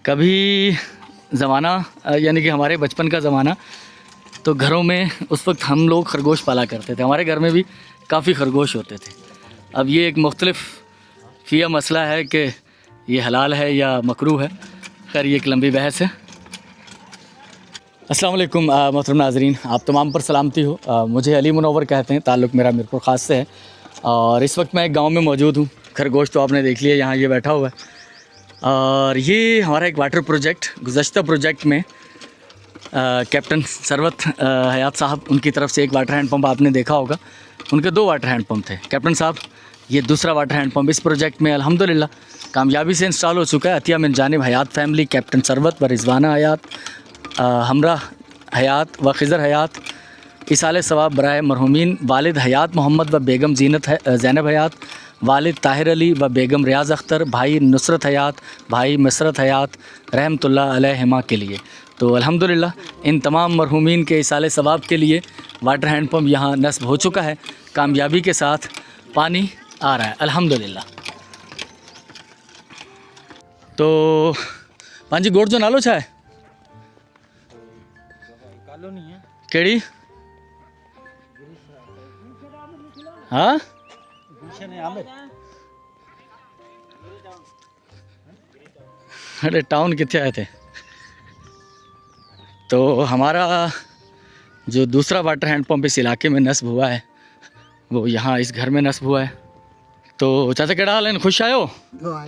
कभी ज़माना यानी कि हमारे बचपन का ज़माना, तो घरों में उस वक्त हम लोग खरगोश पाला करते थे। हमारे घर में भी काफ़ी खरगोश होते थे। अब ये एक मुख्तलिफ फ़िया मसला है कि ये हलाल है या मकरूह है। खैर ये एक लंबी बहस है। अस्सलाम वालेकुम मोहतरम नाज़रीन, आप तमाम पर सलामती हो। मुझे अली मुनव्वर कहते हैं, ताल्लुक़ मेरा मीरपुर ख़ास से है और इस वक्त मैं एक गांव में मौजूद हूँ। खरगोश तो आपने देख लिया, यहाँ ये बैठा हुआ है। और ये हमारा एक वाटर प्रोजेक्ट, गुज़श्ता प्रोजेक्ट में कैप्टन सरवत हयात साहब, उनकी तरफ से एक वाटर हैंड पंप आपने देखा होगा। उनके 2 वाटर हैंड पंप थे। कैप्टन साहब, ये दूसरा वाटर हैंड पंप इस प्रोजेक्ट में अल्हम्दुलिल्लाह कामयाबी से इंस्टॉल हो चुका है। अतिया मिन जानिब हयात फैमिली, कैप्टन सरवत व रिजवाना हयात, हमरा हयात व खिज़र हयात, इसाले सवाब बराए मरहूमीन वालिद हयात मोहम्मद व बेगम ज़ैनब हयात, वालिद ताहिर अली व बेगम रियाज़ अख्तर, भाई नुसरत हयात, भाई मसरत हयात रहमतुल्लाह अलैहिमा के लिए। तो अल्हम्दुलिल्लाह इन तमाम मरहूमीन के इसाले सवाब के लिए वाटर हैंड पंप यहाँ नस्ब हो चुका है। कामयाबी के साथ पानी आ रहा है अल्हम्दुलिल्लाह। तो पांजी गोड़ जो नालो छा है केड़ी? हाँ अरे टाउन कितने आए थे। तो हमारा जो दूसरा वाटर हैंड पंप इस इलाके में नस्ब हुआ है वो यहाँ इस घर में नस्ब हुआ है। तो चाचा केड़ा हाल है, खुश आयो?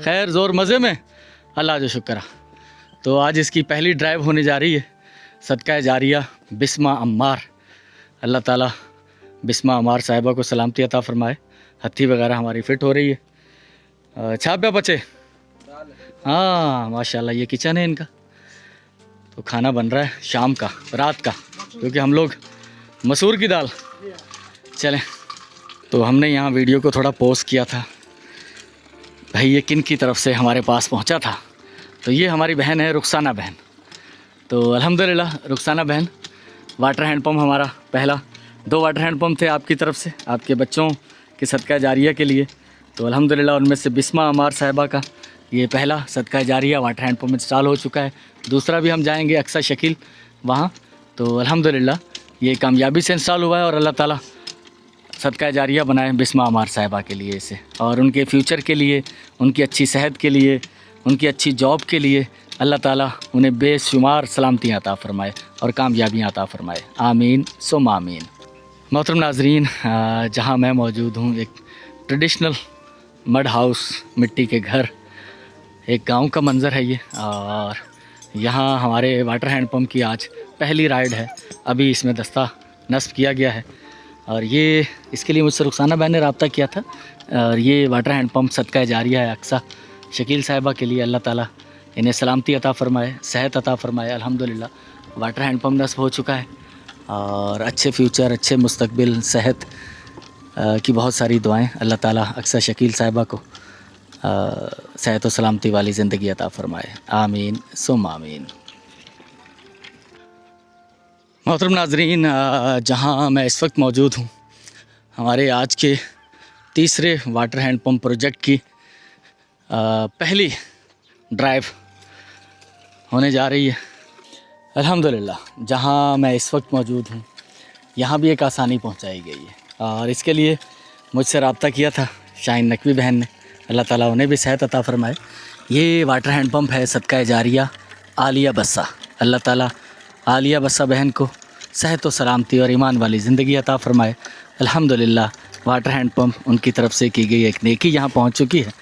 खैर ज़ोर मज़े में, अल्लाह जो शुक्र। तो आज इसकी पहली ड्राइव होने जा रही है, सदका जारिया बिस्मा अम्मार। अल्लाह ताला बिस्मा अम्मार साहिबा को सलामती अता फ़रमाए। हत्थी वगैरह हमारी फ़िट हो रही है। छा पे बचे? हाँ माशाल्लाह, ये किचन है इनका। तो खाना बन रहा है शाम का, रात का, क्योंकि हम लोग मसूर की दाल। चलें, तो हमने यहाँ वीडियो को थोड़ा पोस्ट किया था भाई ये किन की तरफ से हमारे पास पहुँचा था। तो ये हमारी बहन है रुखसाना बहन। तो अल्हम्दुलिल्लाह रुखसाना बहन, वाटर हैंड पंप हमारा पहला, 2 वाटर हैंड पंप थे आपकी तरफ से, आपके बच्चों के सदका जारिया के लिए। तो अल्हम्दुलिल्लाह उनमें से बिस्मा अमार साहिबा का ये पहला सदका जारिया वाटर हैंड पंप इंस्टॉल हो चुका है। दूसरा भी हम जाएंगे अक्सा शकील वहाँ। तो अल्हम्दुलिल्लाह ये कामयाबी से इंस्टॉल हुआ है और अल्लाह ताला सदका जारिया बनाए बिस्मा अमार साहिबा के लिए इसे, और उनके फ्यूचर के लिए, उनकी अच्छी सेहत के लिए, उनकी अच्छी जॉब के लिए अल्लाह ताला उन्हें बेशुमार सलामतियाँ अता फ़रमाए और कामयाबियाँ अता फ़रमाए। आमीन सुम आमीन। मोहतरम नाज़रीन, जहाँ मैं मौजूद हूँ एक ट्रेडिशनल मड हाउस, मिट्टी के घर, एक गांव का मंज़र है ये। और यहाँ हमारे वाटर हैंड पंप की आज पहली राइड है, अभी इसमें दस्ता नस्ब किया गया है। और ये इसके लिए मुझसे रुखसाना बहन ने रब्ता किया था। और ये वाटर हैंड पंप सदका जारिया है अक्सा शकील साहिबा के लिए। अल्लाह ताला इन्हें सलामती अता फ़रमाए, सेहत अता फ़रमाए। अल्हम्दुलिल्लाह वाटर हैंड पंप नस्ब हो चुका है और अच्छे फ्यूचर, अच्छे मुस्तकबिल, सेहत की बहुत सारी दुआएं। अल्लाह ताला अक्सा शकील साहिबा को सेहत व सलामती वाली ज़िंदगी अता फ़रमाए। आमीन सुम आमीन। मोहतरम नाज़रीन, जहाँ मैं इस वक्त मौजूद हूँ, हमारे आज के तीसरे वाटर हैंड पंप प्रोजेक्ट की पहली ड्राइव होने जा रही है अल्हम्दुलिल्लाह। जहाँ मैं इस वक्त मौजूद हूँ यहाँ भी एक आसानी पहुँचाई गई है और इसके लिए मुझसे रब्ता किया था शाहीन नकवी बहन ने। अल्लाह ताला उन्हें भी सेहत अता फ़रमाए। ये वाटर हैंड पंप है सदका जारिया आलिया बस्सा। अल्लाह ताला आलिया बस्सा बहन को सेहत व सलामती और ईमान वाली ज़िंदगी अता फ़रमाए। अल्हम्दुलिल्लाह वाटर हैंड पंप उनकी तरफ से की गई एक नेकी यहाँ पहुँच चुकी है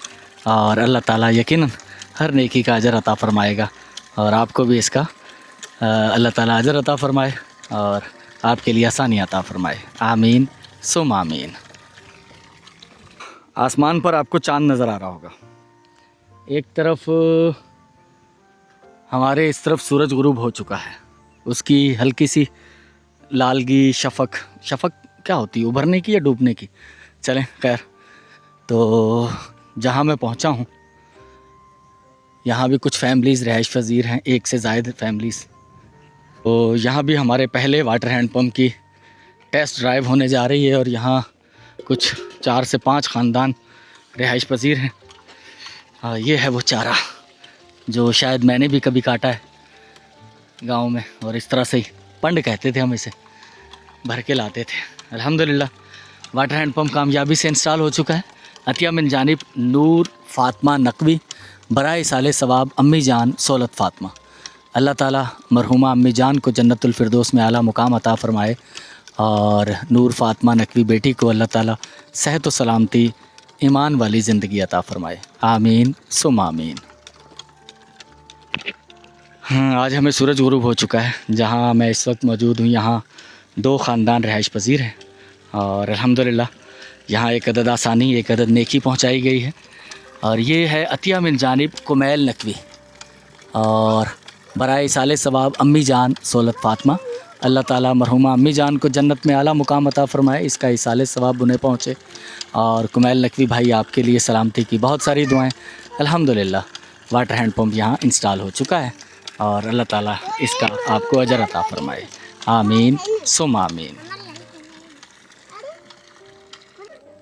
और अल्लाह ताला यकीनन हर नेकी का अजर अता फ़रमाएगा और आपको भी इसका अल्लाह ताला अजर अता फ़रमाए और आपके लिए आसानी अता फ़रमाए। आमीन सुम आमीन। आसमान पर आपको चाँद नज़र आ रहा होगा। एक तरफ हमारे इस तरफ सूरज गुरूब हो चुका है, उसकी हल्की सी लालगी शफ़क़ क्या होती है, उभरने की या डूबने की, चलें खैर। तो जहाँ मैं पहुँचा हूँ यहाँ भी कुछ फैमिलीज़ रहाइश पज़ीर हैं, 1 से ज़ायद फैमिलीज़। तो यहाँ भी हमारे पहले वाटर हैंड पंप की टेस्ट ड्राइव होने जा रही है और यहाँ कुछ 4 से 5 ख़ानदान रहाइश पज़ीर हैं। ये है वो चारा जो शायद मैंने भी कभी काटा है गांव में, और इस तरह से ही पंड कहते थे हम इसे, भर के लाते थे। अल्हम्दुलिल्लाह वाटर हैंड पंप कामयाबी से इंस्टॉल हो चुका है। अतिया मिन जानिब नूर फ़ातिमा नकवी बराए साले सवाब अम्मी जान सौलत फ़ातिमा। अल्लाह ताला मरहुमा अम्मी जान को जन्नतुल फिरदौस में आला मुकाम अता फ़रमाए, और नूर फ़ातिमा नकवी बेटी को अल्लाह ताला सेहत व सलामती ईमान वाली ज़िंदगी अता फ़रमाए। आमीन सुम आमीन। हाँ, आज हमें सूरज गुरूब हो चुका है। जहाँ मैं इस वक्त मौजूद हूँ यहाँ 2 ख़ानदान रहाइश पजीर हैं, और अल्हम्दुलिल्लाह यहाँ एक अदद आसानी, एक अदद नेकी पहुँचाई गई है। और ये है अतिया मिन जानिब कुमैल नकवी और बराए साले सवाब अम्मी जान सौलत फ़ातिमा। अल्लाह ताला मरहुमा अम्मी जान को जन्नत में आला मुकाम अता फ़रमाए, इसका इसाले सवाब उन्हें पहुँचे। और कुमैल नकवी भाई आपके लिए सलामती की बहुत सारी दुआएं। अल्हम्दुलिल्लाह वाटर हैंड पंप यहाँ इंस्टॉल हो चुका है, और अल्लाह ताला इसका आपको अजर अता फ़रमाए। आमीन सुम आमीन।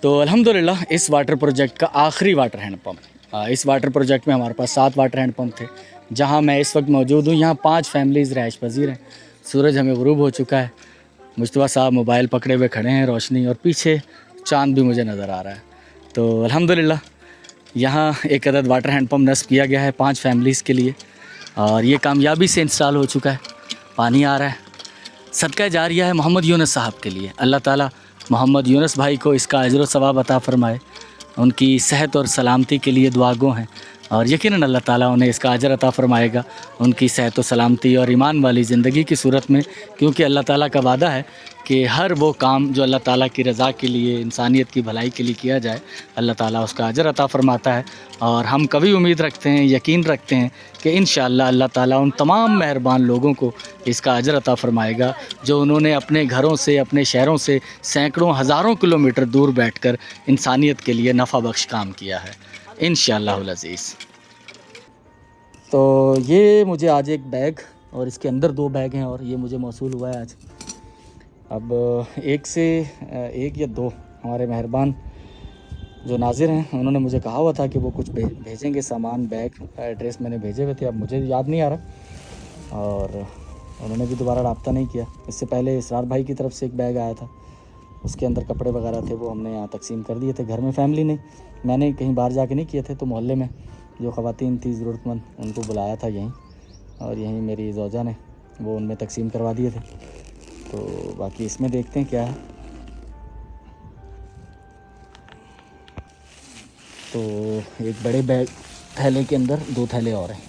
तो अल्हम्दुलिल्लाह इस वाटर प्रोजेक्ट का आखिरी वाटर हैंड पंप, इस वाटर प्रोजेक्ट में हमारे पास 7 वाटर हैंड पंप थे। जहाँ मैं इस वक्त मौजूद हूँ यहाँ 5 फैमिलीज़ रहाइश पजीर हैं। सूरज हमें गुरूब हो चुका है। मुस्तफ़ा साहब मोबाइल पकड़े हुए खड़े हैं रोशनी, और पीछे चाँद भी मुझे नज़र आ रहा है। तो अल्हम्दुलिल्लाह यहाँ एक अदद वाटर हैंड पंप नस्ब किया गया है 5 फैमिलीज़ के लिए, और ये कामयाबी से इंस्टॉल हो चुका है। पानी आ रहा है। सदका जारिया है मोहम्मद यूनुस साहब के लिए। अल्लाह ताला मोहम्मद यूनुस भाई को इसका अजर व सवाब अता फ़रमाए। उनकी सेहत और सलामती के लिए दुआगो हैं, और यकीनन अल्लाह ताला उन्हें इसका अजर अता फ़रमाएगा, उनकी सेहत व सलामती और ईमान वाली ज़िंदगी की सूरत में। क्योंकि अल्लाह ताला का वादा है कि हर वो काम जो अल्लाह ताला की रज़ा के लिए, इंसानियत की भलाई के लिए किया जाए, अल्लाह ताला उसका अजर अता फ़रमाता है। और हम कभी उम्मीद रखते हैं, यकीन रखते हैं कि इंशाअल्लाह अल्लाह ताला उन तमाम मेहरबान लोगों को इसका अजर अता फ़रमाएगा जो उन्होंने अपने घरों से, अपने शहरों से सैकड़ों हज़ारों किलोमीटर दूर बैठकर इंसानियत के लिए नफ़ा बख्श काम किया है इंशाअल्लाहुल अज़ीज़। तो ये मुझे आज एक बैग, और इसके अंदर 2 बैग हैं, और ये मुझे मौसूल हुआ है आज। अब एक या 2 हमारे मेहरबान जो नाज़िर हैं उन्होंने मुझे कहा हुआ था कि वो कुछ भेजेंगे सामान, बैग एड्रेस मैंने भेजे हुए थे, अब मुझे याद नहीं आ रहा, और उन्होंने भी दोबारा रब्ता नहीं किया। इससे पहले इसरार भाई की तरफ से एक बैग आया था, उसके अंदर कपड़े वगैरह थे, वो हमने यहाँ तकसीम कर दिए थे घर में। फैमिली ने, मैंने कहीं बाहर जाके नहीं किए थे, तो मोहल्ले में जो ख़वातीन थी ज़रूरतमंद उनको बुलाया था यहीं, और यहीं मेरी ज़ौजा ने वो उनमें तकसीम करवा दिए थे। तो बाकी इसमें देखते हैं क्या है। तो एक बड़े बैग थैले के अंदर 2 थैले और हैं।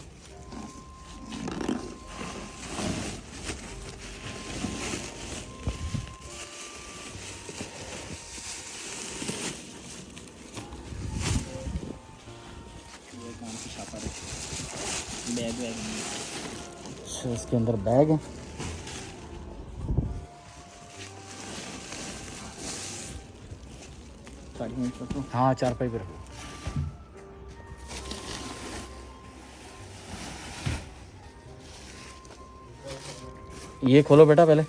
अच्छा, इसके अंदर बैग है। हाँ, 4 पाई भी रखो। ये खोलो बेटा पहले।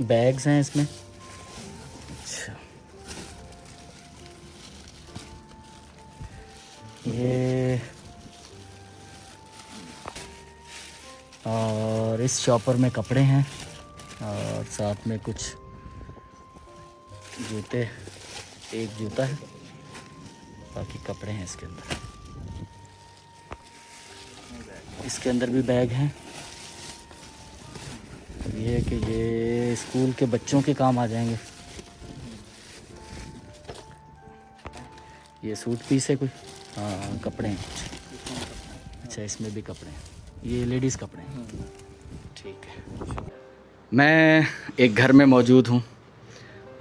बैग्स हैं इसमें। अच्छा, ये और इस शॉपर में कपड़े हैं, और साथ में कुछ जूते, एक जूता है, बाकी कपड़े हैं इसके अंदर। इसके अंदर भी बैग हैं। ये है कि ये स्कूल के बच्चों के काम आ जाएंगे। ये सूट पीस है कोई, हाँ कपड़े हैं कुछ। अच्छा, इसमें भी कपड़े हैं, ये लेडीज़ कपड़े हैं। ठीक है। मैं एक घर में मौजूद हूँ,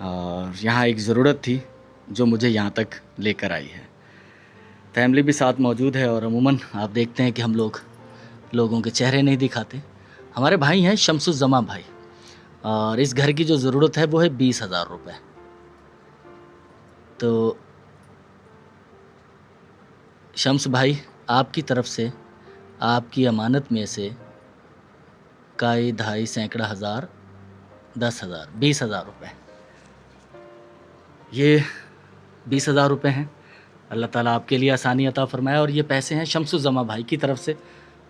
और यहाँ एक ज़रूरत थी जो मुझे यहाँ तक लेकर आई है। फैमिली भी साथ मौजूद है, और अमूमन आप देखते हैं कि हम लोगों के चेहरे नहीं दिखाते। हमारे भाई हैं शम्सुज़्ज़मा भाई, और इस घर की जो ज़रूरत है वो है 20,000 रुपये। तो शम्स भाई, आपकी तरफ से आपकी अमानत में से काई ढाई सैकड़ा हज़ार, 10,000, 20,000 रुपये ये 20,000 रुपये हैं। अल्लाह ताला आपके लिए आसानी अता फरमाए। और ये पैसे हैं शम्सुज़्ज़मा भाई की तरफ से,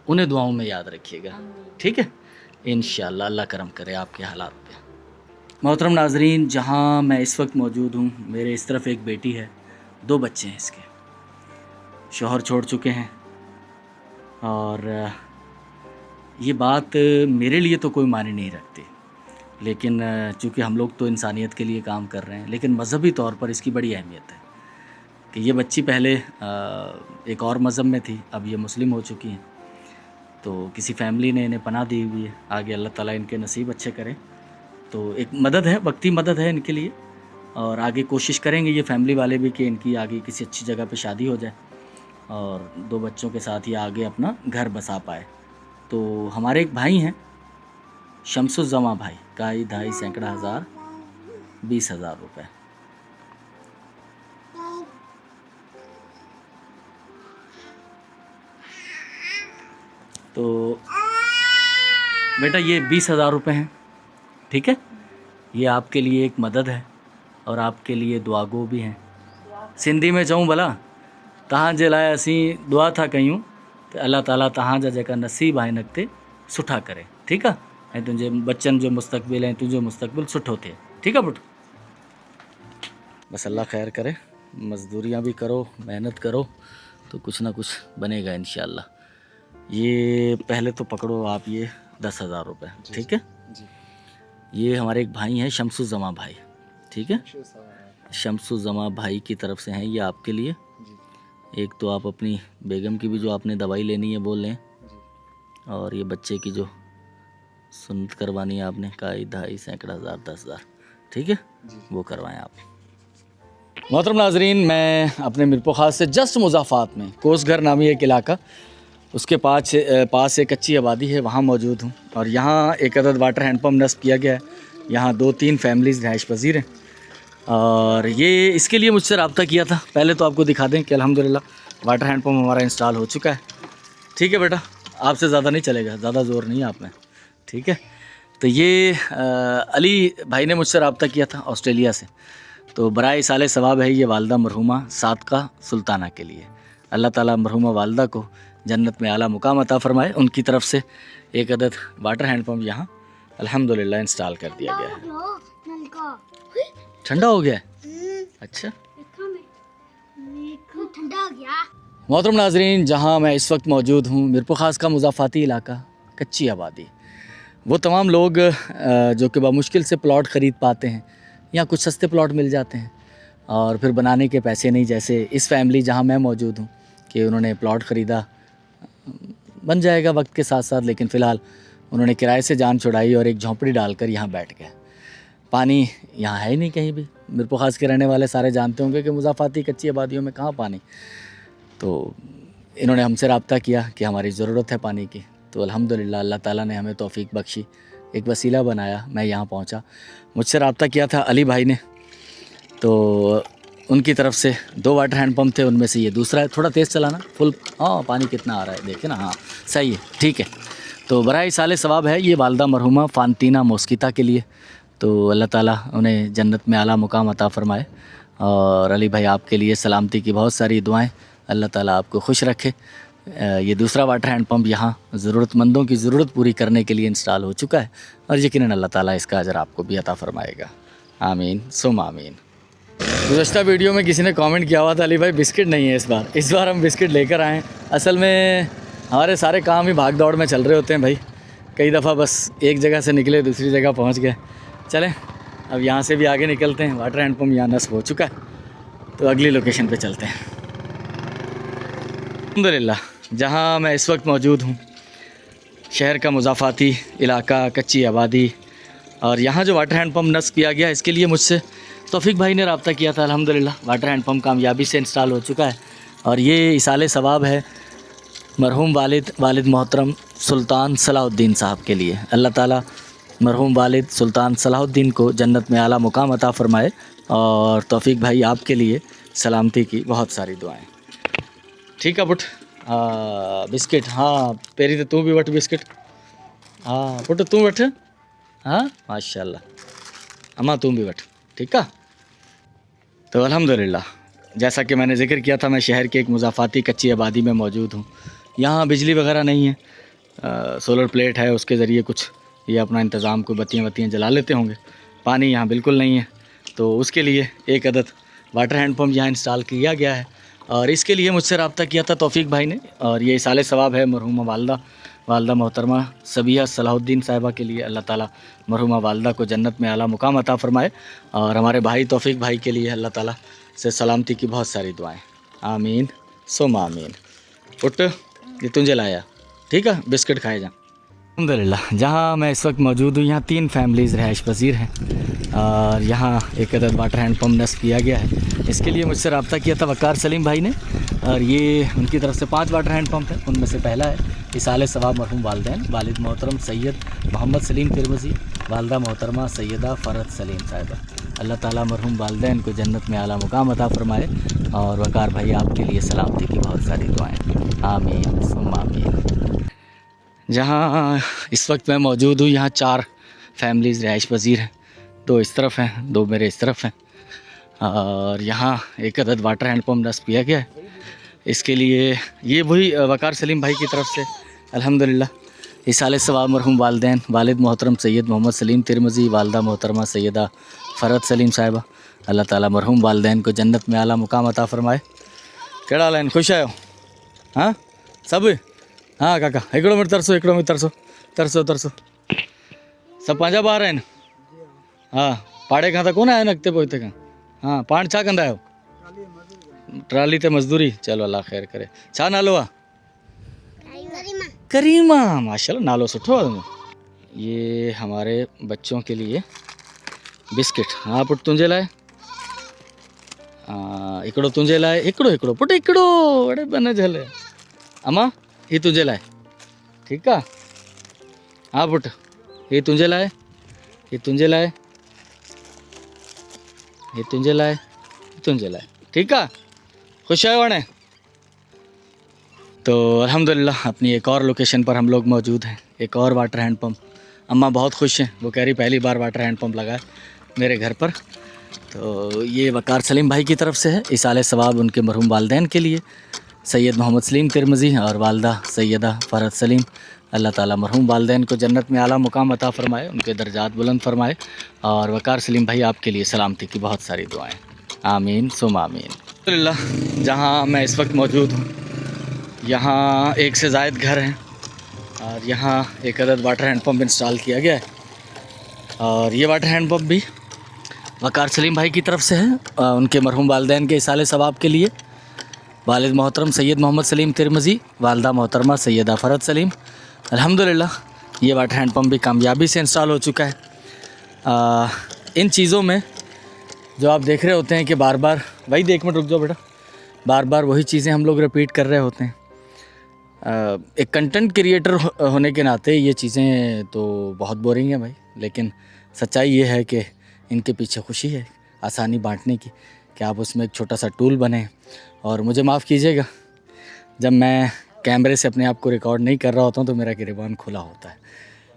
उन्हें दुआओं में याद रखिएगा, ठीक है। इंशाअल्लाह अल्लाह करम करे आपके हालात पे। मोहतरम नाजरीन, जहाँ मैं इस वक्त मौजूद हूँ, मेरे इस तरफ एक बेटी है, 2 बच्चे हैं इसके, शौहर छोड़ चुके हैं। और ये बात मेरे लिए तो कोई मायने नहीं रखती, लेकिन चूँकि हम लोग तो इंसानियत के लिए काम कर रहे हैं, लेकिन मज़हबी तौर पर इसकी बड़ी अहमियत है कि ये बच्ची पहले एक और मज़हब में थी, अब ये मुस्लिम हो चुकी हैं। तो किसी फैमिली ने इन्हें पनाह दी हुई है, आगे अल्लाह ताला इनके नसीब अच्छे करे। तो एक मदद है, वक्ती मदद है इनके लिए, और आगे कोशिश करेंगे ये फैमिली वाले भी कि इनकी आगे किसी अच्छी जगह पे शादी हो जाए और 2 बच्चों के साथ ये आगे अपना घर बसा पाए। तो हमारे एक भाई हैं शम्सुज़्ज़मा भाई, का ही 2.5 सैकड़ा हज़ार 20,000 रुपये। तो बेटा ये 20,000 रुपये हैं, ठीक है। ये आपके लिए एक मदद है और आपके लिए दुआगो भी हैं। सिंधी में चऊं भला, तहां जे लाइ असीं दुआ था कयूं तो अल्लाह ताला तहां जा जेका नसीब आहिनि अॻिते सुठा करे, ठीकु आहे, ऐं तुंहिंजे बच्चनि जो मुस्तक़बिल ऐं तुंहिंजो मुस्तक़बिल सुठो थिए, ठीकु आहे पुटु। बस अल्लाह ख़ैर करे, मज़दूरियाँ भी करो, मेहनत करो तो कुछ ना कुछ बनेगा इंशाअल्लाह। ये पहले तो पकड़ो आप ये 10,000 रुपये, ठीक है। ये हमारे एक भाई हैं शम्सुज़्ज़मा भाई, ठीक है। शम्सुज़्ज़मा भाई की तरफ से हैं ये आपके लिए। एक तो आप अपनी बेगम की भी जो आपने दवाई लेनी है वो लें, और ये बच्चे की जो सुन्नत करवानी है आपने, का 2.5 सैकड़ा हज़ार 10,000, ठीक है, वो करवाएं आप। मोहतरम नाजरीन, मैं अपने मिरपो खास से जस्ट मुज़ाफ़ात में कोसघर नामी एक इलाका, उसके पास एक कच्ची आबादी है, वहाँ मौजूद हूँ। और यहाँ एक अदद वाटर हैंडपम्प नस्ब किया गया है। यहाँ 2-3 फैमिलीज़ रहाइश पज़ीर हैं, और ये इसके लिए मुझसे रब्ता किया था। पहले तो आपको दिखा दें कि अल्हम्दुलिल्लाह वाटर हैंडपम्प हमारा इंस्टॉल हो चुका है, ठीक है बेटा। आपसे ज़्यादा नहीं चलेगा, ज़्यादा ज़ोर नहीं है आप में, ठीक है। तो ये अली भाई ने मुझसे रब्ता किया था ऑस्ट्रेलिया से। तो बराए साले सवाब है ये वालदा मरहुमा सादका सुल्ताना के लिए। अल्लाह ताला मरहुमा वालदा को जन्नत में आला मुकाम अता फरमाए। उनकी तरफ से एक अदद वाटर हैंडपम्प यहाँ अल्हम्दुलिल्लाह इंस्टॉल कर दिया गया है। ठंडा हो गया है, अच्छा ठंडा हो गया। मोहतरम नाजरीन, जहाँ मैं इस वक्त मौजूद हूँ, मिरपो खास का मुज़ाफ़ाती इलाका, कच्ची आबादी, वो तमाम लोग जो कि बामुश्किल से प्लॉट ख़रीद पाते हैं, या कुछ सस्ते प्लॉट मिल जाते हैं और फिर बनाने के पैसे नहीं, जैसे इस फैमिली जहाँ मैं मौजूद हूँ कि उन्होंने प्लॉट ख़रीदा, बन जाएगा वक्त के साथ साथ, लेकिन फ़िलहाल उन्होंने किराए से जान छुड़ाई और एक झोंपड़ी डालकर यहाँ बैठ गए। पानी यहाँ है ही नहीं कहीं भी। मिरपो खास के रहने वाले सारे जानते होंगे कि मुज़ाफ़ाती कच्ची आबादियों में कहाँ पानी। तो इन्होंने हमसे रब्ता किया कि हमारी ज़रूरत है पानी की। तो अल्हम्दुलिल्लाह अल्लाह ताला ने हमें तौफ़ीक बख्शी, एक वसीला बनाया, मैं यहाँ पहुँचा। मुझसे रब्ता किया था अली भाई ने, तो उनकी तरफ से 2 वाटर हैंडपम्प थे, उनमें से ये दूसरा है। थोड़ा तेज़ चलाना, फुल, हाँ पानी कितना आ रहा है देखे ना, हाँ सही है, ठीक है। तो बराए साले सवाब है ये वालदा मरहुमा फ़ानतीना मोस्किता के लिए। तो अल्लाह ताला उन्हें जन्नत में आला मुकाम अता फ़रमाए। और अली भाई आपके लिए सलामती की बहुत सारी दुआएं, अल्लाह ताला आपको खुश रखे। ये दूसरा वाटर हैंडपम्प यहाँ ज़रूरतमंदों की ज़रूरत पूरी करने के लिए इंस्टॉल हो चुका है, और यकीनन अल्लाह ताला इसका अजर आपको भी अता फ़रमाएगा। आमीन सुम आमीन। गुज़श्ता वीडियो में किसी ने कमेंट किया हुआ था, अली भाई बिस्किट नहीं है इस बार हम बिस्किट लेकर आए। असल में हमारे सारे काम ही भाग दौड़ में चल रहे होते हैं भाई, कई दफ़ा बस एक जगह से निकले दूसरी जगह पहुंच गए। चलें अब यहाँ से भी आगे निकलते हैं, वाटर हैंडपम्प यहाँ नस्ब हो चुका है, तो अगली लोकेशन पे चलते हैं। अल्हम्दुलिल्लाह जहाँ मैं इस वक्त मौजूद हूँ, शहर का मुज़ाफ़ाती इलाका, कच्ची आबादी, और यहाँ जो वाटर हैंडपम्प नस्ब किया गया इसके लिए मुझसे तौफ़ीक भाई ने रब्ता किया था। अल्हम्दुलिल्लाह वाटर हैंडपम्प कामयाबी से इंस्टॉल हो चुका है, और ये इसाले सवाब है मरहूम वालिद मोहतरम सुल्तान सलाहुद्दीन साहब के लिए। अल्लाह ताला मरहूम वालिद सुल्तान सलाहुद्दीन को जन्नत में आला मुकाम अता फ़रमाए। और तौफ़ीक भाई आपके लिए सलामती की बहुत सारी दुआएं। ठीक है पुट, बिस्किट, हाँ पेरी तो तू भी वठ बिस्किट, हाँ पुट तू वठ, हाँ माशाल्लाह, अम्मा तू भी वठ, ठीक है। तो अल्हम्दुलिल्लाह जैसा कि मैंने जिक्र किया था, मैं शहर के एक मुज़ाफ़ाती कच्ची आबादी में मौजूद हूँ। यहाँ बिजली वगैरह नहीं है, सोलर प्लेट है, उसके ज़रिए कुछ ये अपना इंतज़ाम, कोई बत्तियाँ जला लेते होंगे। पानी यहाँ बिल्कुल नहीं है, तो उसके लिए एक अदद वाटर हैंड पम्प यहाँ इंस्टॉल किया गया है। और इसके लिए मुझसे रब्ता किया था तौफ़ीक भाई ने, और ये इसाले सवाब है मरहूमा वालदा मोहतरमा सबिया सलाहुद्दीन साहिबा के लिए। अल्लाह ताला मरहूमा वालदा को जन्नत में आला मुकाम अता फ़रमाए, और हमारे भाई तौफ़ीक भाई के लिए अल्लाह ताला से सलामती की बहुत सारी दुआएं। आमीन सुम आमीन। उठ, ये तुझे लाया, ठीक है, बिस्किट खाए जा। अल्हम्दुलिल्लाह, जहाँ मैं इस वक्त मौजूद हूँ यहाँ 3 फैमिलीज़ रहाइश पज़ीर हैं, और यहाँ एक अदद वाटर हैंड पम्प नस्ब किया गया है। इसके लिए मुझसे रब्ता किया था वक़ार सलीम भाई ने, और ये उनकी तरफ से 5 वाटर हैंड पम्प हैं। उनमें से पहला है इसाले सवाब मरहूम वालदैन वालिद मोहतरम सैयद मोहम्मद सलीम तिरमिज़ी, वालदा मोहतरमा सैयदा फ़रत सलीम साहिबा। अल्लाह ताला मरहूम वालदैन को जन्नत में आला मुकाम अता फ़रमाए, और वक़ार भाई आपके लिए सलामती की बहुत सारी दुआएँ। आमीन सुम्मा आमीन। जहाँ इस वक्त मैं मौजूद हूँ यहाँ 4 फैमिलीज़ रहाइश पज़ीर हैं, 2 इस तरफ हैं, 2 मेरे इस तरफ हैं, और यहाँ एक अदद वाटर हैंड पम्प नस्ब किया गया है। इसके लिए ये वही वक़ार सलीम भाई की तरफ से अल्हम्दुलिल्लाह इसाले सवाब मरहूम वालदैन वालिद मोहतरम सैयद मोहम्मद सलीम तिरमिज़ी, वालदा मोहतरमा सैयदा फ़रत सलीम साहिबा। अल्लाह ताला मरहूम वालदैन को जन्नत में आला मुकाम अता फ़रमाए। कहिड़ा हाल आहिनि, ख़ुशि आहियो? हाँ सभु? हाँ काका, हिकिड़ो मिंट तरसो, हिकिड़ो मिंट तरसो। सभु पंहिंजा ॿार आहिनि? हा, पाड़े खां त कोन आया आहिनि अॻिते पोइ हिते खां? हाँ, पाण छा कंदा आहियो? ट्राली ते मज़दूरी। चलो अल्लाह ख़ैर करे। छा नालो आहे? करीमा। माशाल्लाह, नालो सुठो आहे। ये हमारे बच्चों के लिए बिस्किट। हाँ पुट तुंहिंजे लाइ, हिकिड़ो तुंहिंजे लाइ, हिकिड़ो पुट हिकिड़ो, अड़े बन झले। अम्मा ही तुंहिंजे लाइ, ठीकु आहे? हाँ पुट, ही तुंहिंजे लाइ, ही तुंहिंजे लाइ, ही तुंहिंजे लाइ, तुंहिंजे लाइ, ठीकु आहे? ख़ुशि आहियो हाणे? तो अल्हम्दुलिल्लाह अपनी एक और लोकेशन पर हम लोग मौजूद हैं, एक और वाटर हैंड पम्प। अम्मा बहुत खुश हैं, वो कह रही पहली बार वाटर हैंड पम्प लगा है मेरे घर पर। तो ये वक़ार सलीम भाई की तरफ से है, इसाले सवाब उनके मरहूम वालदैन के लिए, सैयद मोहम्मद सलीम तिरमिज़ी और वालदा सैयदा फ़रत सलीम। अल्लाह ताला मरहूम वालदैन को जन्नत में आला मुकाम अता फ़रमाए, उनके दर्जात बुलंद फ़रमाए, और वक़ार सलीम भाई आपके लिए सलामती की बहुत सारी दुआएँ। आमीन सुम आमीन। अल्हम्दुलिल्लाह, जहाँ मैं इस वक्त मौजूद हूँ यहाँ 1 से ज़ायद घर हैं, और यहाँ एक अदद वाटर हैंड पम्प इंस्टॉल किया गया है। और ये वाटर हैंड पम्प भी वक़ार सलीम भाई की तरफ से है, उनके मरहूम वालदैन के इसाले सवाब के लिए, वालिद मोहतरम सैयद मोहम्मद सलीम तिरमिज़ी, वालदा मोहतरमा सैयदा फ़रत सलीम। अल्हम्दुलिल्लाह ये वाटर हैंड पम्प भी कामयाबी से इंस्टॉल हो चुका है। इन चीज़ों में जो आप देख रहे होते हैं कि बार बार, भाई 1 मिनट रुक जाओ बेटा, बार बार वही चीज़ें हम लोग रिपीट कर रहे होते हैं। एक कंटेंट क्रिएटर होने के नाते ये चीज़ें तो बहुत बोरिंग हैं भाई, लेकिन सच्चाई ये है कि इनके पीछे खुशी है आसानी बांटने की, कि आप उसमें एक छोटा सा टूल बने। और मुझे माफ़ कीजिएगा, जब मैं कैमरे से अपने आप को रिकॉर्ड नहीं कर रहा होता हूँ तो मेरा गिरेबान खुला होता है।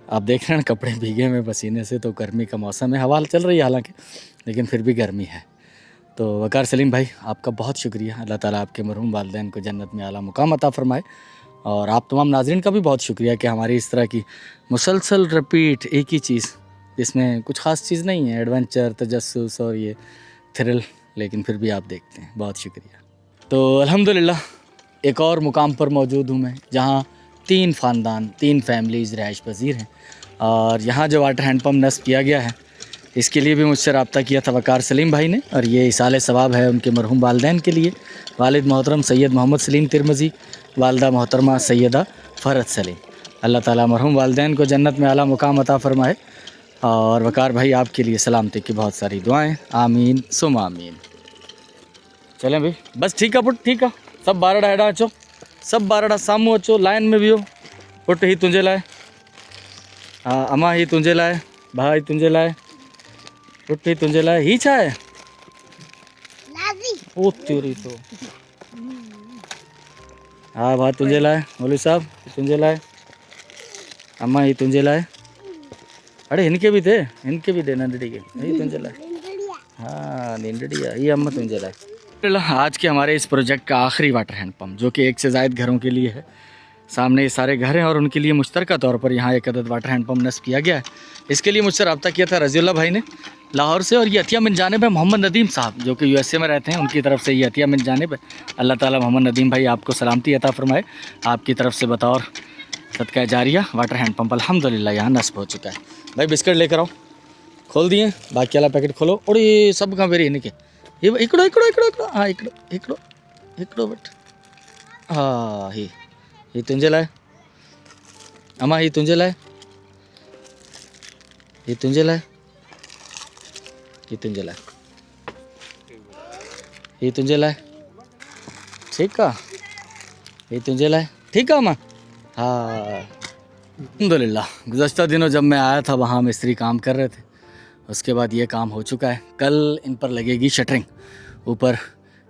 आप देख रहे हैं ना, कपड़े भीगे हुए पसीने से, तो गर्मी का मौसम है, हवा चल रही है हालांकि, लेकिन फिर भी गर्मी है। तो वक़ार सलीम भाई आपका बहुत शुक्रिया, अल्लाह ताला आपके मरहूम वालदैन को जन्नत में आला मुकाम अता फ़रमाए। और आप तमाम नाज़रीन का भी बहुत शुक्रिया कि हमारी इस तरह की मुसलसल रिपीट एक ही चीज़, इसमें कुछ ख़ास चीज़ नहीं है, एडवेंचर, तजस्सुस और ये थ्रिल, लेकिन फिर भी आप देखते हैं, बहुत शुक्रिया। तो अल्हम्दुलिल्लाह एक और मुकाम पर मौजूद हूँ मैं, जहाँ 3 ख़ानदान 3 फैमिलीज़ रहाइश पज़ीर हैं, और यहाँ जो वाटर हैंड पम्प नस्ब किया गया है इसके लिए भी मुझसे रब्ता किया था वक़ार सलीम भाई ने, और ये इसाले सवाब है उनके मरहूम वालदैन के लिए, वालिद मोहतरम सैयद मोहम्मद सलीम तिरमिज़ी, वालदा मोहतरमा सैयदा फ़रत सलीम। अल्लाह ताला मरहूम वालदैन को जन्नत में आला मुकाम अता फ़रमाए, और वक़ार भाई आपके लिए सलामती की बहुत सारी दुआएं। आमीन सुम आमीन। चलें भाई, बस ठीक है पुट, ठीक है, सब 12 हेॾा अचो, सब 12 साम्हूं अचो, लाइन में विहो। पुट ही तुंहिंजे लाइ, हा अम्मा ही तुंहिंजे लाइ, भाई तुंहिंजे लाइ, पुट ही तुंहिंजे लाइ। ही छा आहे? ओ तेरी तो, हा भाई तुंहिंजे लाइ, मौलवी साहब तुंहिंजे लाइ, अम्मा ही तुंहिंजे लाइ। अड़े इनके भी दे, इनके भी दे नंढड़ी के, ही तुंहिंजे लाइ। हाँ नींदड़ी आहे, ही अम्मा तुंहिंजे लाइ। आज के हमारे इस प्रोजेक्ट का आखिरी वाटर हैंड पम्प, जो कि एक से ज़ायद घरों के लिए है। सामने ये सारे घर हैं और उनके लिए मुश्तरका तौर पर यहाँ एक अदद वाटर हैंड पम्प नस्ब किया गया है। इसके लिए मुझसे रब्ता किया था रज़ीउल्लाह भाई ने लाहौर से, और ये अतिया मिन जानिब है मोहम्मद नदीम साहब, जो कि USA में रहते हैं, उनकी तरफ से ये अतिया मिन जानिब है। अल्लाह ताला मोहम्मद नदीम भाई आपको सलामती अता फरमाए। आपकी तरफ से बतौर सदका जारिया वाटर हैंड पम्प अल्हम्दुलिल्लाह यहाँ नस्ब हो चुका है। भाई बिस्किट लेकर आओ, खोल दिए, बाकी वाला पैकेट खोलो। और ये सब कहाँ पेरी इनके, ये इकड़ो इकड़ो इकड़ो इकड़ो, हाँ इकड़ो इकड़ो इकड़ो बट, हाँ ये तुंजे लाए अम्मा, ये तुंजे लाए, ये तुंजे लाए, ये तुंजे लाए, ये तुंजे लाए, ठीक है, ये तुंजे लाए, ठीक है अम्मा। हाँ अल्हम्दुलिल्लाह। गुज़श्ता दिनों जब मैं आया था वहाँ मिस्त्री काम कर रहे थे, उसके बाद ये काम हो चुका है। कल इन पर लगेगी शटरिंग, ऊपर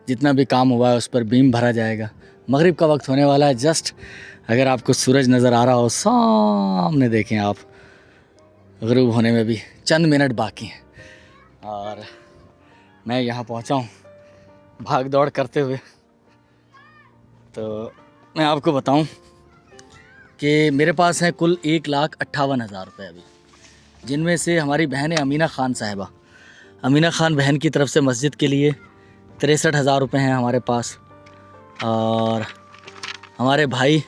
जितना भी काम हुआ है उस पर बीम भरा जाएगा। मगरिब का वक्त होने वाला है। जस्ट अगर आपको सूरज नज़र आ रहा हो सामने, देखें आप, ग़ुरूब होने में भी चंद मिनट बाकी हैं और मैं यहाँ पहुँचा हूँ भाग दौड़ करते हुए। तो मैं आपको बताऊँ कि मेरे पास है कुल 1,58,000 रुपये अभी, जिनमें से हमारी बहन है अमीना ख़ान साहिबा, अमीना ख़ान बहन की तरफ से मस्जिद के लिए 63,000 रुपये हैं हमारे पास, और हमारे भाई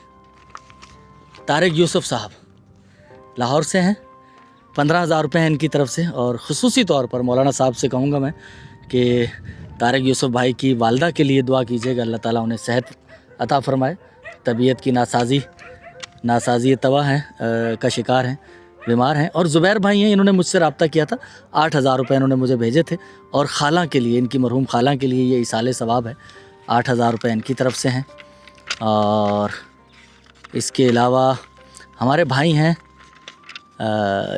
तारिक यूसुफ साहब लाहौर से हैं, 15,000 रुपये हैं इनकी तरफ से। और ख़ुसूसी तौर पर मौलाना साहब से कहूँगा मैं कि तारिक यूसुफ भाई की वालदा के लिए दुआ कीजिएगा, अल्लाह ताला उन्हें सेहत अता फ़रमाए। तबीयत की नासाजी तवा है का शिकार हैं, बीमार हैं। और ज़ुबैर भाई हैं, इन्होंने मुझसे रब्ता किया था, 8,000 रुपये इन्होंने मुझे भेजे थे। और खाला के लिए, इनकी मरहूम खाला के लिए ये इसाले सवाब है, 8,000 रुपये इनकी तरफ से हैं। और इसके अलावा हमारे भाई हैं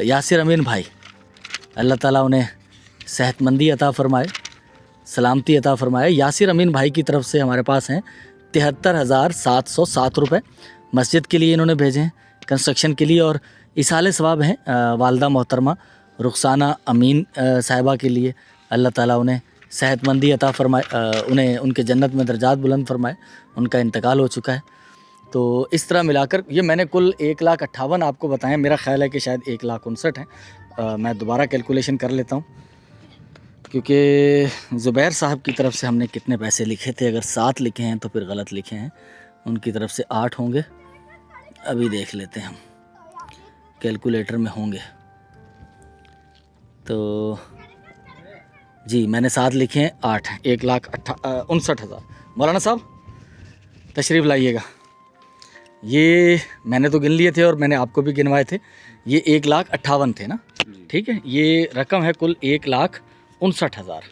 यासिर अमीन भाई, अल्लाह ताला उन्हें सेहतमंदी अता फ़रमाए, सलामती अता फ़रमाए। यासिर अमीन भाई की तरफ से हमारे पास हैं 73,707 रुपये, मस्जिद के लिए इन्होंने भेजे हैं, कंस्ट्रक्शन के लिए। और इसाले सवाब हैं वालदा मोहतरमा रुखसाना अमीन साहिबा के लिए, अल्लाह ताला उन्हें सेहतमंदी अता फ़रमाए, उन्हें उनके जन्नत में दर्जात बुलंद फ़रमाए। उनका इंतकाल हो चुका है। तो इस तरह मिलाकर ये मैंने कुल 1,58,000 आपको बताएं, मेरा ख़्याल है कि शायद 1,59,000 हैं। मैं दोबारा कैलकुलेशन कर लेता हूँ, क्योंकि ज़ुबैर साहब की तरफ से हमने कितने पैसे लिखे थे, अगर 7 लिखे हैं तो फिर गलत लिखे हैं, उनकी तरफ से 8 होंगे। अभी देख लेते हैं हम, कैलकुलेटर में होंगे तो जी, मैंने 7 लिखे हैं, 8 हैं, 1,59,000। मौलाना साहब तशरीफ़ लाइएगा। ये मैंने तो गिन लिए थे और मैंने आपको भी गिनवाए थे, ये 1,58,000 थे ना, ठीक है। ये रकम है कुल 1,59,000,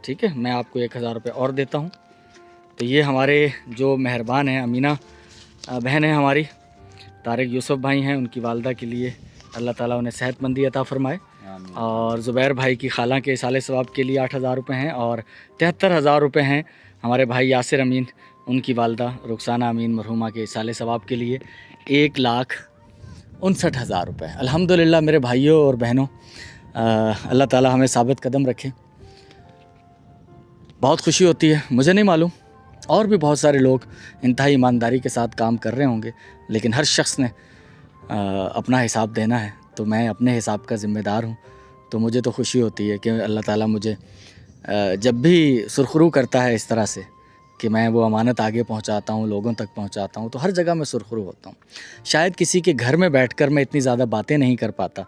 ठीक है। मैं आपको 1,000 रुपये और देता हूँ। तो ये हमारे जो मेहरबान हैं अमीना बहन है हमारी, तारिक यूसुफ भाई हैं, उनकी वालदा के लिए अल्लाह ताला उन्हें सेहतमंदी अता फ़रमाए। और ज़ुबैर भाई की खाला के इसाले सवाब के लिए 8,000 रुपये हैं। और 73,000 रुपये हैं हमारे भाई यासिर अमीन, उनकी वालदा रुखसाना अमीन मरहुमा के इसाले सवाब के लिए 1,59,000 रुपये। अल्हम्दुलिल्लाह मेरे भाइयों और बहनों, अल्लाह ताला हमें साबित कदम रखे। बहुत खुशी होती है, मुझे नहीं मालूम और भी बहुत सारे लोग इंतहाई ईमानदारी के साथ काम कर रहे होंगे, लेकिन हर शख्स ने अपना हिसाब देना है। तो मैं अपने हिसाब का ज़िम्मेदार हूँ। तो मुझे तो खुशी होती है कि अल्लाह ताला मुझे जब भी सुरखरू करता है इस तरह से कि मैं वो अमानत आगे पहुँचाता हूँ, लोगों तक पहुँचाता हूँ, तो हर जगह मैं सुरखरू होता हूँ। शायद किसी के घर में बैठकर मैं इतनी ज़्यादा बातें नहीं कर पाता,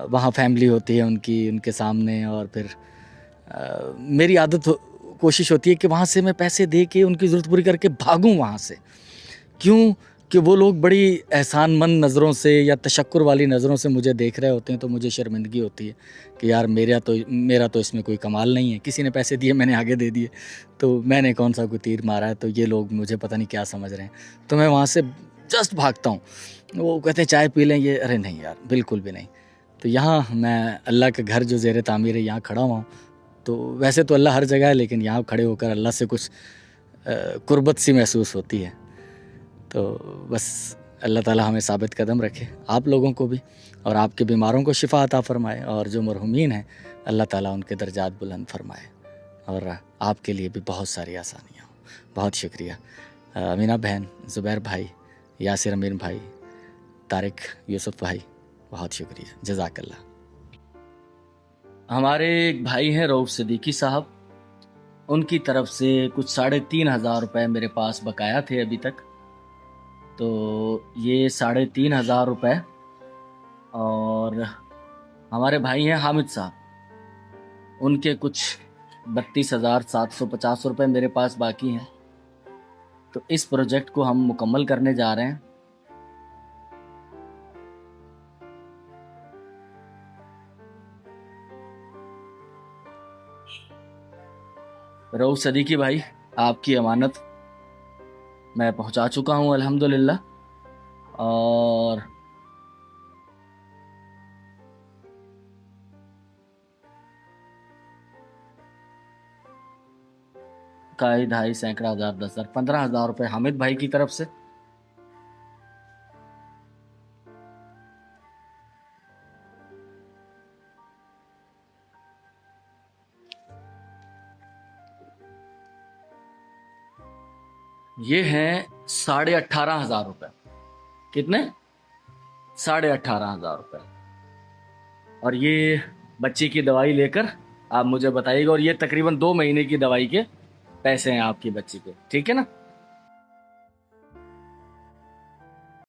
वहाँ फैमिली होती है उनके सामने, और फिर मेरी कोशिश होती है कि वहाँ से मैं पैसे दे के उनकी ज़रूरत पूरी करके भागूँ वहाँ से। क्यों कि वो लोग बड़ी एहसानमंद नज़रों से या तशक्कुर वाली नज़रों से मुझे देख रहे होते हैं, तो मुझे शर्मिंदगी होती है कि यार मेरा तो इसमें कोई कमाल नहीं है। किसी ने पैसे दिए, मैंने आगे दे दिए, तो मैंने कौन सा कोई तीर मारा है, तो ये लोग मुझे पता नहीं क्या समझ रहे हैं। तो मैं वहाँ से जस्ट भागता हूँ। वो कहते हैं चाय पी लें, ये अरे नहीं यार, बिल्कुल भी नहीं। तो यहाँ मैं अल्लाह के घर जो ज़ेर तामीर है, यहाँ खड़ा हुआ हूँ। तो वैसे तो अल्लाह हर जगह है, लेकिन यहाँ खड़े होकर अल्लाह से कुछ कुर्बत सी महसूस होती है। तो बस अल्लाह ताला हमें साबित कदम रखे, आप लोगों को भी, और आपके बीमारों को शिफा अता फ़रमाए, और जो मरहुमीन हैं अल्लाह ताला उनके दर्जात बुलंद फ़रमाए। और आपके लिए भी बहुत सारी आसानियाँ हो। बहुत शुक्रिया अमीना बहन, ज़ुबैर भाई, यासिर अमीर भाई, तारिक यूसुफ भाई, बहुत शुक्रिया, जज़ाकल्लाह। हमारे एक भाई हैं रऊफ़ सिद्दीकी साहब, उनकी तरफ से कुछ 3,500 रुपये मेरे पास बकाया थे अभी तक। तो ये 3,500 रुपये, और हमारे भाई हैं हामिद साहब, उनके कुछ 32,750 रुपये मेरे पास बाकी हैं। तो इस प्रोजेक्ट को हम मुकम्मल करने जा रहे हैं। रऊफ़ सिद्दीकी भाई, आपकी अमानत मैं पहुंचा चुका हूं अल्हम्दुलिल्लाह, और काई ढाई सैकड़ा हज़ार 10,000 15,000 रुपये हामिद भाई की तरफ से। ये हैं 18,500 रुपये। कितने? 18,500 रुपये। और ये बच्चे की दवाई लेकर आप मुझे बताइएगा, और ये तकरीबन 2 महीने की दवाई के पैसे हैं आपकी बच्ची के, ठीक है ना?